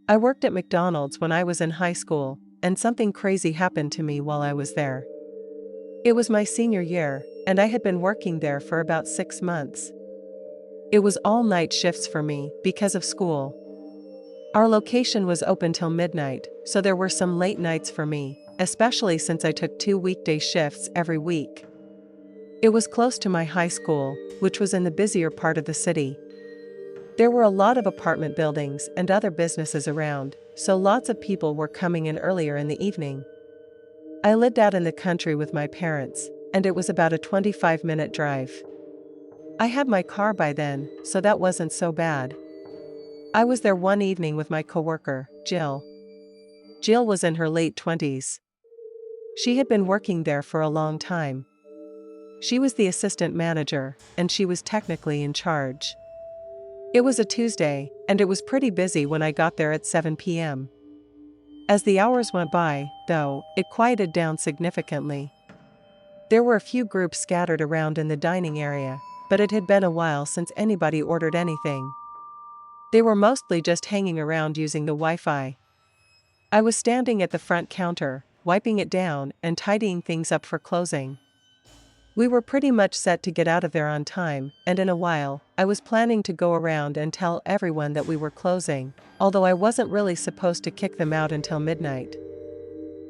I worked at McDonald's when I was in high school, and something crazy happened to me while I was there. It was my senior year, and I had been working there for about 6 months. It was all night shifts for me because of school. Our location was open till midnight, so there were some late nights for me, especially since I took 2 weekday shifts every week. It was close to my high school, which was in the busier part of the city. There were a lot of apartment buildings and other businesses around, so lots of people were coming in earlier in the evening. I lived out in the country with my parents, and it was about a 25-minute drive. I had my car by then, so that wasn't so bad. I was there one evening with my coworker, Jill. Jill was in her late 20s. She had been working there for a long time. She was the assistant manager, and she was technically in charge. It was a Tuesday, and it was pretty busy when I got there at 7 p.m. As the hours went by, though, it quieted down significantly. There were a few groups scattered around in the dining area, but it had been a while since anybody ordered anything. They were mostly just hanging around using the Wi-Fi. I was standing at the front counter, wiping it down and tidying things up for closing. We were pretty much set to get out of there on time, and in a while, I was planning to go around and tell everyone that we were closing, although I wasn't really supposed to kick them out until midnight.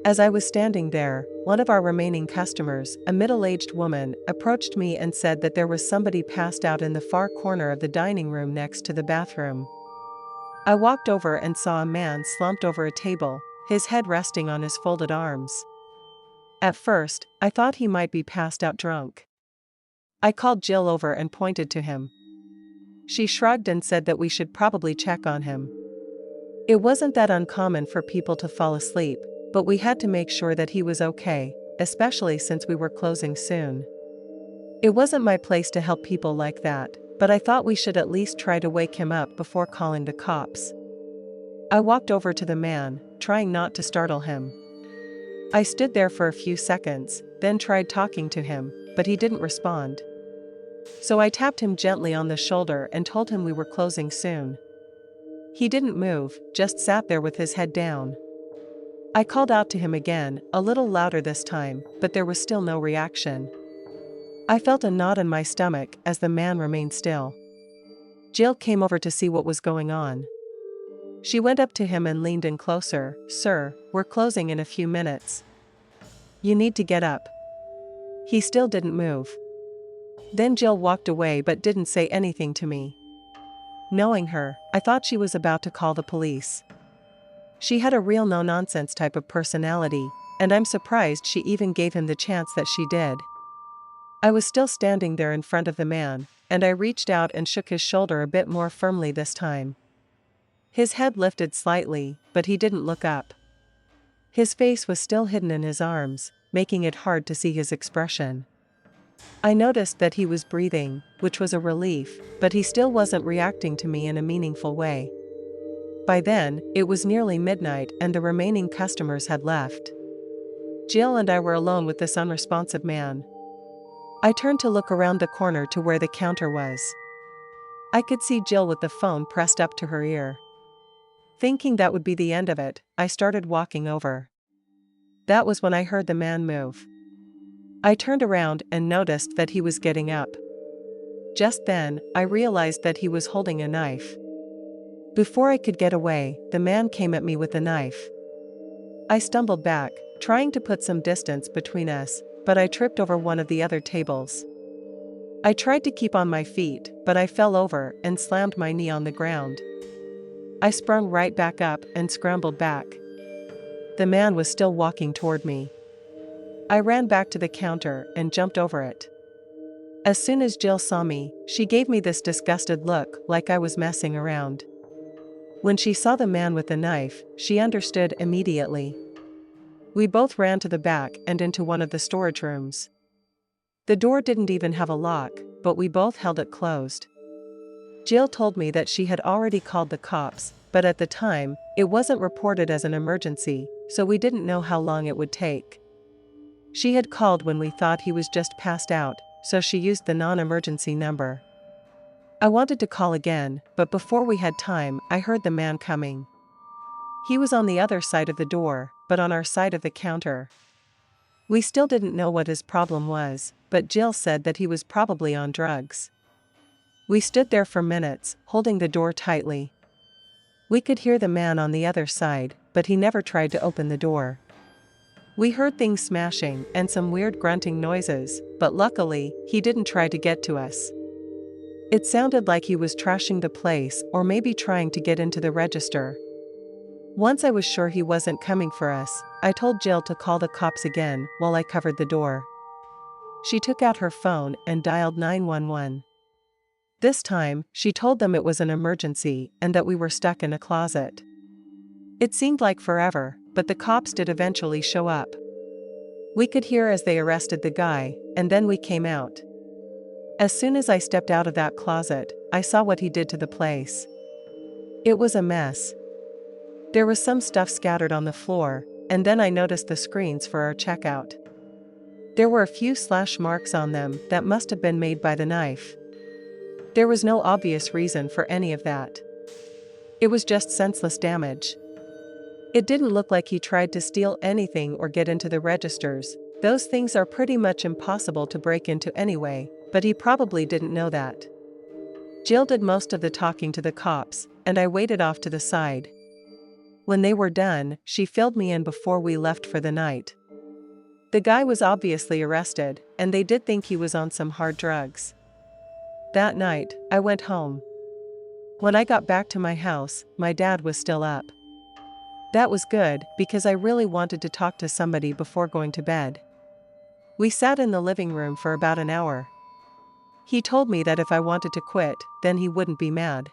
As I was standing there, one of our remaining customers, a middle-aged woman, approached me and said that there was somebody passed out in the far corner of the dining room next to the bathroom. I walked over and saw a man slumped over a table, his head resting on his folded arms. At first, I thought he might be passed out drunk. I called Jill over and pointed to him. She shrugged and said that we should probably check on him. It wasn't that uncommon for people to fall asleep, but we had to make sure that he was okay, especially since we were closing soon. It wasn't my place to help people like that, but I thought we should at least try to wake him up before calling the cops. I walked over to the man, trying not to startle him. I stood there for a few seconds, then tried talking to him, but he didn't respond. So I tapped him gently on the shoulder and told him we were closing soon. He didn't move, just sat there with his head down. I called out to him again, a little louder this time, but there was still no reaction. I felt a knot in my stomach as the man remained still. Jill came over to see what was going on. She went up to him and leaned in closer. "Sir, we're closing in a few minutes. You need to get up." He still didn't move. Then Jill walked away but didn't say anything to me. Knowing her, I thought she was about to call the police. She had a real no-nonsense type of personality, and I'm surprised she even gave him the chance that she did. I was still standing there in front of the man, and I reached out and shook his shoulder a bit more firmly this time. His head lifted slightly, but he didn't look up. His face was still hidden in his arms, making it hard to see his expression. I noticed that he was breathing, which was a relief, but he still wasn't reacting to me in a meaningful way. By then, it was nearly midnight and the remaining customers had left. Jill and I were alone with this unresponsive man. I turned to look around the corner to where the counter was. I could see Jill with the phone pressed up to her ear. Thinking that would be the end of it, I started walking over. That was when I heard the man move. I turned around and noticed that he was getting up. Just then, I realized that he was holding a knife. Before I could get away, the man came at me with the knife. I stumbled back, trying to put some distance between us, but I tripped over one of the other tables. I tried to keep on my feet, but I fell over and slammed my knee on the ground. I sprung right back up and scrambled back. The man was still walking toward me. I ran back to the counter and jumped over it. As soon as Jill saw me, she gave me this disgusted look, like I was messing around. When she saw the man with the knife, she understood immediately. We both ran to the back and into one of the storage rooms. The door didn't even have a lock, but we both held it closed. Jill told me that she had already called the cops, but at the time, it wasn't reported as an emergency, so we didn't know how long it would take. She had called when we thought he was just passed out, so she used the non-emergency number. I wanted to call again, but before we had time, I heard the man coming. He was on the other side of the door, but on our side of the counter. We still didn't know what his problem was, but Jill said that he was probably on drugs. We stood there for minutes, holding the door tightly. We could hear the man on the other side, but he never tried to open the door. We heard things smashing and some weird grunting noises, but luckily, he didn't try to get to us. It sounded like he was trashing the place or maybe trying to get into the register. Once I was sure he wasn't coming for us, I told Jill to call the cops again while I covered the door. She took out her phone and dialed 911. This time, she told them it was an emergency and that we were stuck in a closet. It seemed like forever, but the cops did eventually show up. We could hear as they arrested the guy, and then we came out. As soon as I stepped out of that closet, I saw what he did to the place. It was a mess. There was some stuff scattered on the floor, and then I noticed the screens for our checkout. There were a few slash marks on them that must have been made by the knife. There was no obvious reason for any of that. It was just senseless damage. It didn't look like he tried to steal anything or get into the registers. Those things are pretty much impossible to break into anyway, but he probably didn't know that. Jill did most of the talking to the cops, and I waited off to the side. When they were done, she filled me in before we left for the night. The guy was obviously arrested, and they did think he was on some hard drugs. That night, I went home. When I got back to my house, my dad was still up. That was good, because I really wanted to talk to somebody before going to bed. We sat in the living room for about an hour. He told me that if I wanted to quit, then he wouldn't be mad.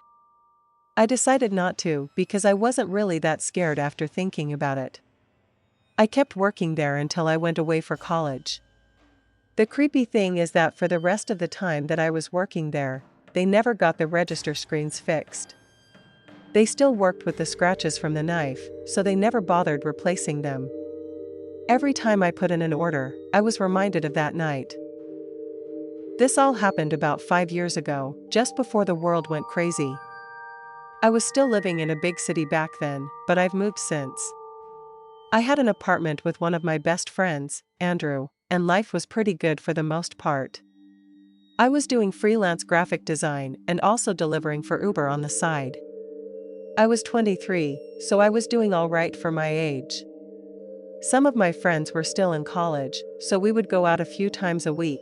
I decided not to because I wasn't really that scared after thinking about it. I kept working there until I went away for college. The creepy thing is that for the rest of the time that I was working there, they never got the register screens fixed. They still worked with the scratches from the knife, so they never bothered replacing them. Every time I put in an order, I was reminded of that night. This all happened about 5 years ago, just before the world went crazy. I was still living in a big city back then, but I've moved since. I had an apartment with one of my best friends, Andrew, and life was pretty good for the most part. I was doing freelance graphic design and also delivering for Uber on the side. I was 23, so I was doing all right for my age. Some of my friends were still in college, so we would go out a few times a week.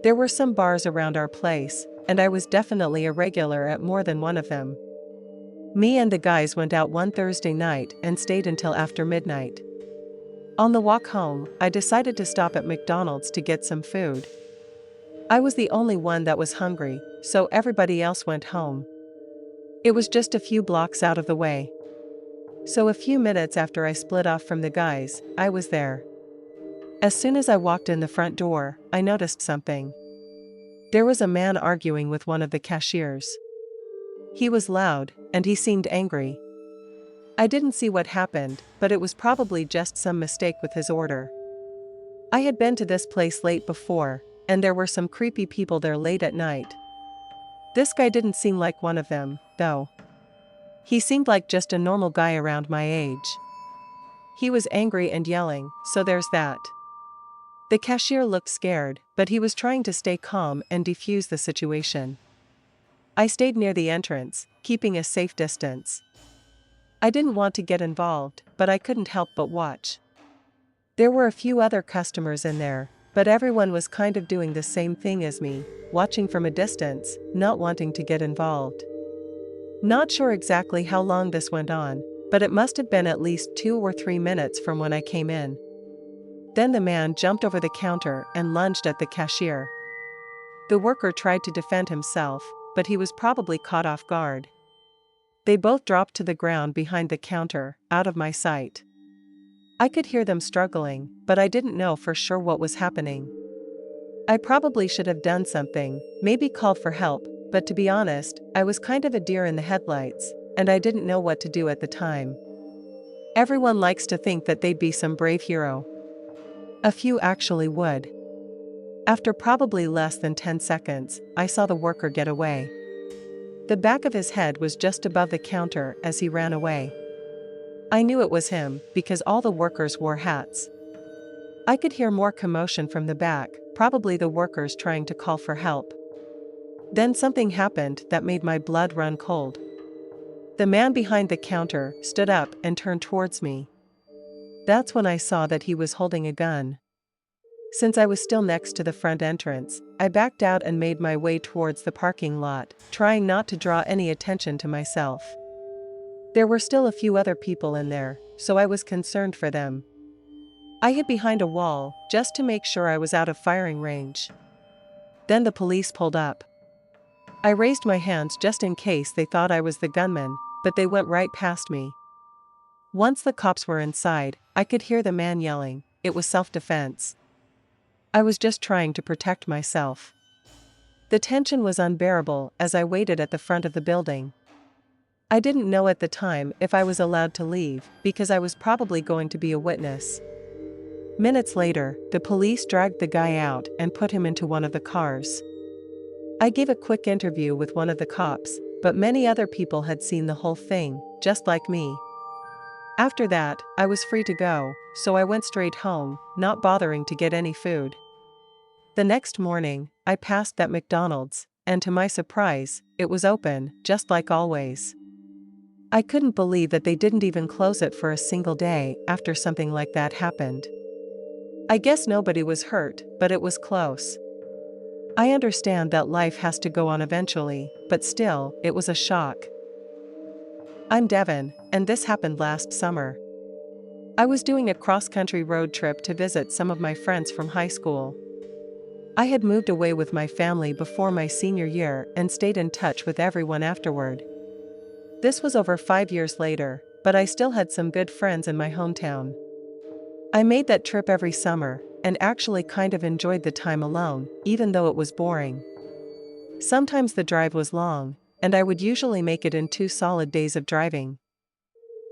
There were some bars around our place, and I was definitely a regular at more than one of them. Me and the guys went out one Thursday night and stayed until after midnight. On the walk home, I decided to stop at McDonald's to get some food. I was the only one that was hungry, so everybody else went home. It was just a few blocks out of the way. So a few minutes after I split off from the guys, I was there. As soon as I walked in the front door, I noticed something. There was a man arguing with one of the cashiers. He was loud, and he seemed angry. I didn't see what happened, but it was probably just some mistake with his order. I had been to this place late before, and there were some creepy people there late at night. This guy didn't seem like one of them, though. He seemed like just a normal guy around my age. He was angry and yelling, so there's that. The cashier looked scared, but he was trying to stay calm and defuse the situation. I stayed near the entrance, keeping a safe distance. I didn't want to get involved, but I couldn't help but watch. There were a few other customers in there, but everyone was kind of doing the same thing as me, watching from a distance, not wanting to get involved. Not sure exactly how long this went on, but it must have been at least 2 or 3 minutes from when I came in. Then the man jumped over the counter and lunged at the cashier. The worker tried to defend himself, but he was probably caught off guard. They both dropped to the ground behind the counter, out of my sight. I could hear them struggling, but I didn't know for sure what was happening. I probably should have done something, maybe called for help, but to be honest, I was kind of a deer in the headlights, and I didn't know what to do at the time. Everyone likes to think that they'd be some brave hero. A few actually would. After probably less than 10 seconds, I saw the worker get away. The back of his head was just above the counter as he ran away. I knew it was him because all the workers wore hats. I could hear more commotion from the back, probably the workers trying to call for help. Then something happened that made my blood run cold. The man behind the counter stood up and turned towards me. That's when I saw that he was holding a gun. Since I was still next to the front entrance, I backed out and made my way towards the parking lot, trying not to draw any attention to myself. There were still a few other people in there, so I was concerned for them. I hid behind a wall, just to make sure I was out of firing range. Then the police pulled up. I raised my hands just in case they thought I was the gunman, but they went right past me. Once the cops were inside, I could hear the man yelling, it was self-defense. I was just trying to protect myself. The tension was unbearable as I waited at the front of the building. I didn't know at the time if I was allowed to leave because I was probably going to be a witness. Minutes later, the police dragged the guy out and put him into one of the cars. I gave a quick interview with one of the cops, but many other people had seen the whole thing, just like me. After that, I was free to go, so I went straight home, not bothering to get any food. The next morning, I passed that McDonald's, and to my surprise, it was open, just like always. I couldn't believe that they didn't even close it for a single day after something like that happened. I guess nobody was hurt, but it was close. I understand that life has to go on eventually, but still, it was a shock. I'm Devin, and this happened last summer. I was doing a cross-country road trip to visit some of my friends from high school. I had moved away with my family before my senior year and stayed in touch with everyone afterward. This was over 5 years later, but I still had some good friends in my hometown. I made that trip every summer, and actually kind of enjoyed the time alone, even though it was boring. Sometimes the drive was long, and I would usually make it in 2 solid days of driving.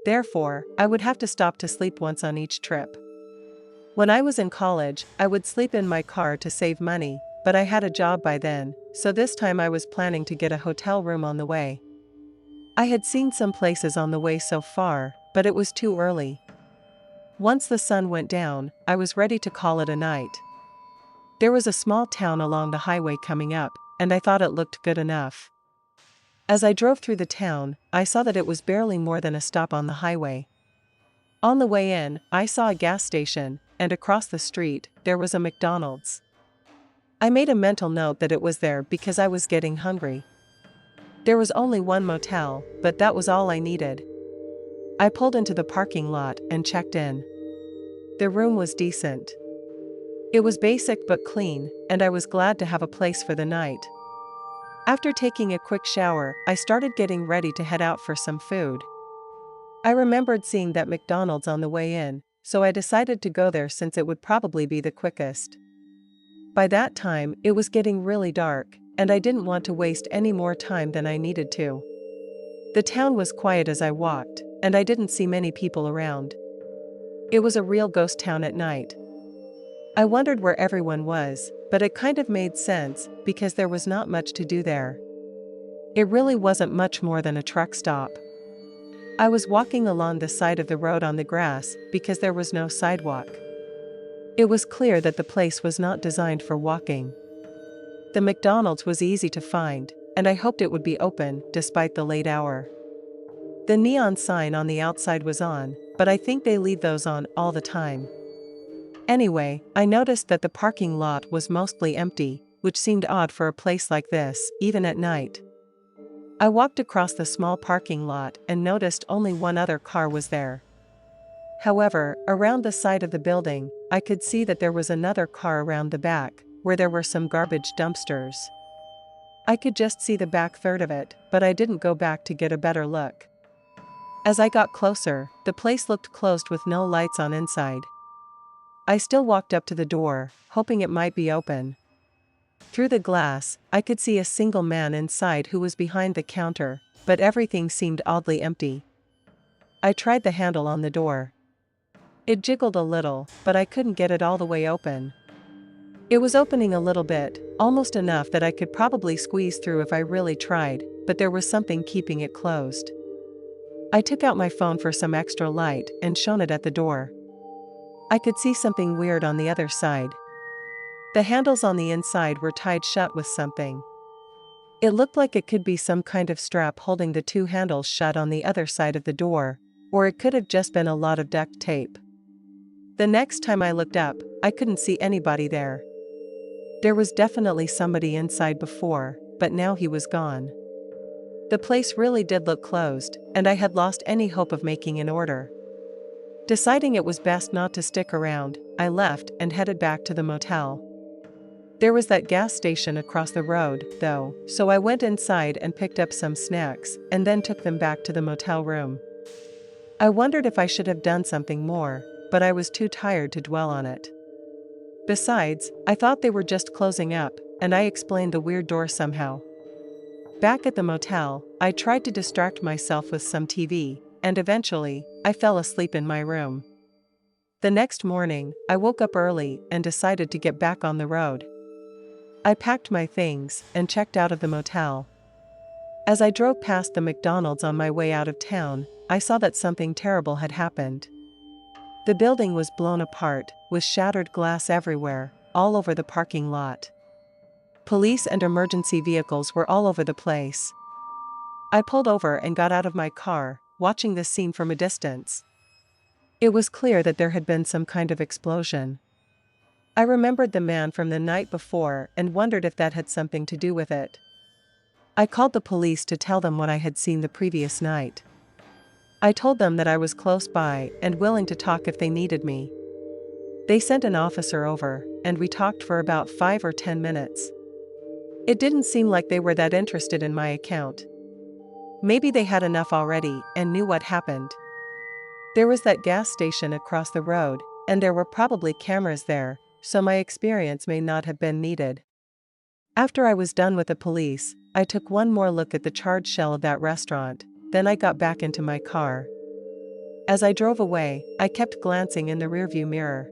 Therefore, I would have to stop to sleep once on each trip. When I was in college, I would sleep in my car to save money, but I had a job by then, so this time I was planning to get a hotel room on the way. I had seen some places on the way so far, but it was too early. Once the sun went down, I was ready to call it a night. There was a small town along the highway coming up, and I thought it looked good enough. As I drove through the town, I saw that it was barely more than a stop on the highway. On the way in, I saw a gas station, and across the street, there was a McDonald's. I made a mental note that it was there because I was getting hungry. There was only one motel, but that was all I needed. I pulled into the parking lot and checked in. The room was decent. It was basic but clean, and I was glad to have a place for the night. After taking a quick shower, I started getting ready to head out for some food. I remembered seeing that McDonald's on the way in, so I decided to go there since it would probably be the quickest. By that time, it was getting really dark, and I didn't want to waste any more time than I needed to. The town was quiet as I walked, and I didn't see many people around. It was a real ghost town at night. I wondered where everyone was, but it kind of made sense because there was not much to do there. It really wasn't much more than a truck stop. I was walking along the side of the road on the grass because there was no sidewalk. It was clear that the place was not designed for walking. The McDonald's was easy to find, and I hoped it would be open despite the late hour. The neon sign on the outside was on, but I think they leave those on all the time. Anyway, I noticed that the parking lot was mostly empty, which seemed odd for a place like this, even at night. I walked across the small parking lot and noticed only one other car was there. However, around the side of the building, I could see that there was another car around the back, where there were some garbage dumpsters. I could just see the back third of it, but I didn't go back to get a better look. As I got closer, the place looked closed with no lights on inside. I still walked up to the door, hoping it might be open. Through the glass, I could see a single man inside who was behind the counter, but everything seemed oddly empty. I tried the handle on the door. It jiggled a little, but I couldn't get it all the way open. It was opening a little bit, almost enough that I could probably squeeze through if I really tried, but there was something keeping it closed. I took out my phone for some extra light and shone it at the door. I could see something weird on the other side. The handles on the inside were tied shut with something. It looked like it could be some kind of strap holding the two handles shut on the other side of the door, or it could have just been a lot of duct tape. The next time I looked up, I couldn't see anybody there. There was definitely somebody inside before, but now he was gone. The place really did look closed, and I had lost any hope of making an order. Deciding it was best not to stick around, I left and headed back to the motel. There was that gas station across the road, though, so I went inside and picked up some snacks, and then took them back to the motel room. I wondered if I should have done something more, but I was too tired to dwell on it. Besides, I thought they were just closing up, and I explained the weird door somehow. Back at the motel, I tried to distract myself with some TV, and eventually, I fell asleep in my room. The next morning, I woke up early and decided to get back on the road. I packed my things and checked out of the motel. As I drove past the McDonald's on my way out of town, I saw that something terrible had happened. The building was blown apart, with shattered glass everywhere, all over the parking lot. Police and emergency vehicles were all over the place. I pulled over and got out of my car, watching the scene from a distance. It was clear that there had been some kind of explosion. I remembered the man from the night before and wondered if that had something to do with it. I called the police to tell them what I had seen the previous night. I told them that I was close by and willing to talk if they needed me. They sent an officer over, and we talked for about 5 or 10 minutes. It didn't seem like they were that interested in my account. Maybe they had enough already and knew what happened. There was that gas station across the road, and there were probably cameras there, so my experience may not have been needed. After I was done with the police, I took one more look at the charred shell of that restaurant, then I got back into my car. As I drove away, I kept glancing in the rearview mirror.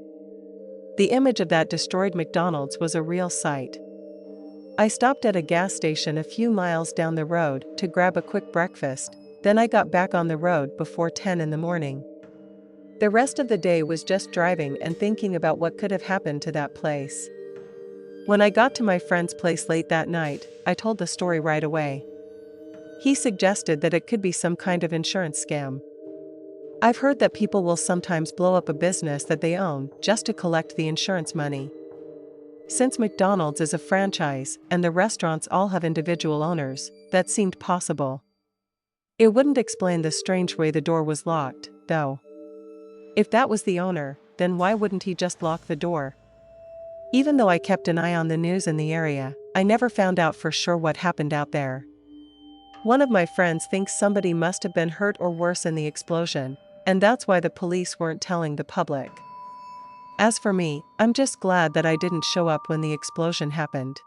The image of that destroyed McDonald's was a real sight. I stopped at a gas station a few miles down the road to grab a quick breakfast, then I got back on the road before 10 in the morning. The rest of the day was just driving and thinking about what could have happened to that place. When I got to my friend's place late that night, I told the story right away. He suggested that it could be some kind of insurance scam. I've heard that people will sometimes blow up a business that they own just to collect the insurance money. Since McDonald's is a franchise and the restaurants all have individual owners, that seemed possible. It wouldn't explain the strange way the door was locked, though. If that was the owner, then why wouldn't he just lock the door? Even though I kept an eye on the news in the area, I never found out for sure what happened out there. One of my friends thinks somebody must have been hurt or worse in the explosion, and that's why the police weren't telling the public. As for me, I'm just glad that I didn't show up when the explosion happened.